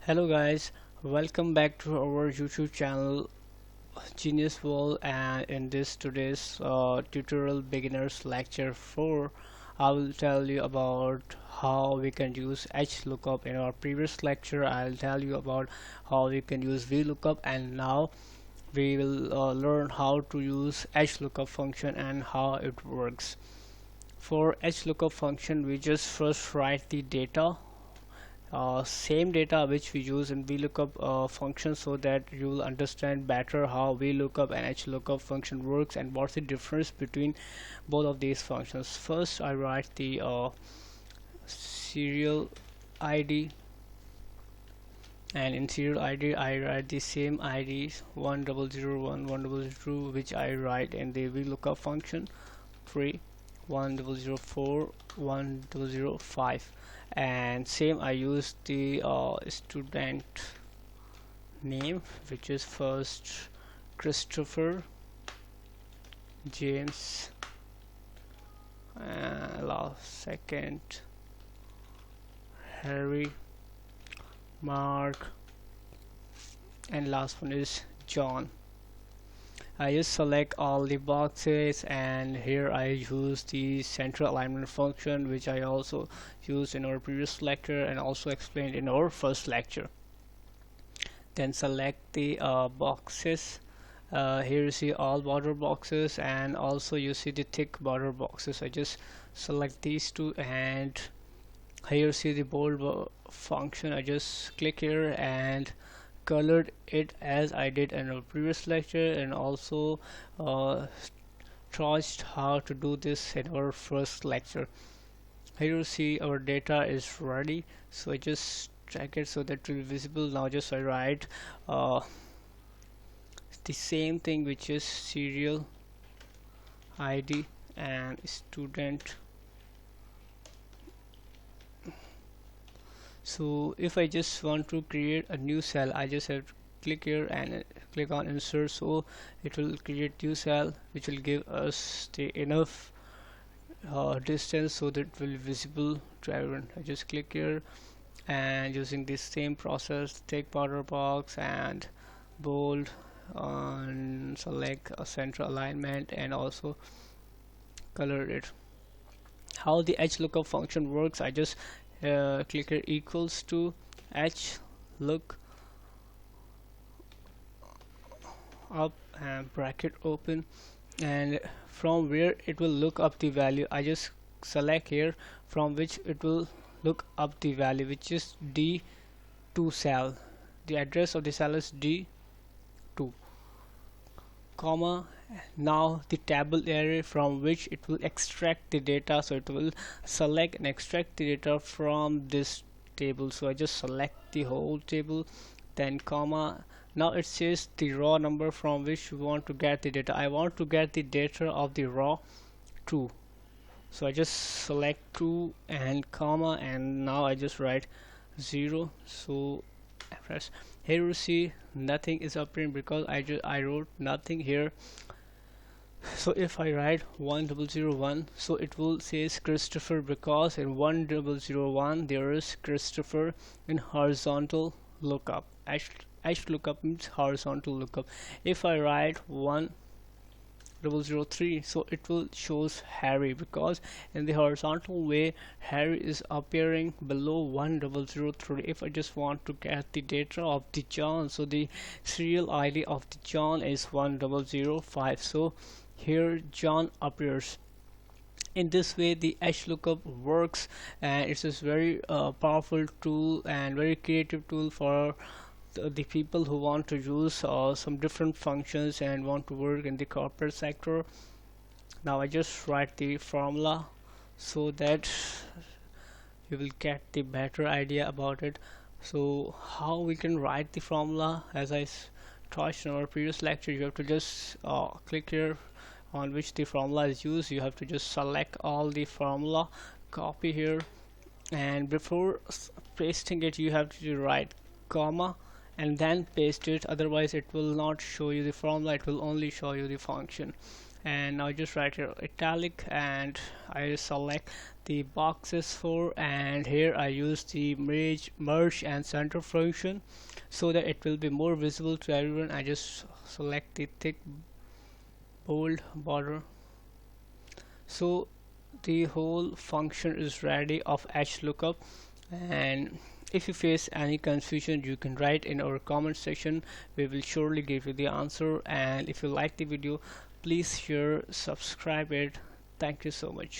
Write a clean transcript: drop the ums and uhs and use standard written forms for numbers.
Hello guys, welcome back to our YouTube channel Genius World, and in this today's tutorial beginners lecture 4 I will tell you about how we can use Hlookup. In our previous lecture I'll tell you about how we can use VLOOKUP, and now we will learn how to use Hlookup function and how it works. For Hlookup function we just first write the data, same data which we use in VLOOKUP function, so that you will understand better how VLOOKUP and Hlookup function works and what's the difference between both of these functions. First I write the serial ID, and in serial ID I write the same ID 1001 1002 which I write in the VLOOKUP function 3 1004 1005, and same I use the student name, which is first Christopher, James, last second Harry, Mark, and last one is John. I just select all the boxes, and here I use the central alignment function, which I also used in our previous lecture and also explained in our first lecture. Then select the boxes. Here you see all border boxes, and also you see the thick border boxes. I just select these two, and here you see the bold function. I just click here and colored it as I did in our previous lecture, and also taught how to do this in our first lecture. Here you see our data is ready, so I just check it so that it will be visible. Now just I write the same thing, which is serial ID and student. So if I just want to create a new cell, I just have to click here and click on insert, so it will create new cell which will give us the enough distance so that it will be visible to everyone. I just click here, and using this same process, take border box and bold, and select a central alignment and also color it. How the Hlookup function works, I just click here equals to Hlookup and bracket open, and from where it will look up the value, I just select here from which it will look up the value, which is D2 cell. The address of the cell is D2, comma, now the table array from which it will extract the data, so it will select and extract the data from this table. So I just select the whole table, then comma, now it says the raw number from which you want to get the data. I want to get the data of the raw 2, so I just select 2 and comma, and now I just write 0. So press here, you see nothing is appearing because I wrote nothing here. So if I write 1001, so it will says Christopher, because in 1001 there is Christopher in horizontal lookup. Hlookup means horizontal lookup. If I write 1003, so it will shows Harry, because in the horizontal way Harry is appearing below 1003. If I just want to get the data of the John, so the serial ID of the John is 1005, so here John appears. In this way the Hlookup works, and it's a very powerful tool and very creative tool for the people who want to use some different functions and want to work in the corporate sector. Now I just write the formula so that you will get the better idea about it. So how we can write the formula, as I taught in our previous lecture, you have to just click here on which the formula is used. You have to just select all the formula, copy here, and before pasting it you have to write comma and then paste it, otherwise it will not show you the formula, it will only show you the function. and now just write here italic, and I select the boxes for, and here I use the merge and center function so that it will be more visible to everyone. I just select the thick bold border. So the whole function is ready of Hlookup, and if you face any confusion you can write in our comment section. We will surely give you the answer, and if you like the video please share, subscribe it. Thank you so much.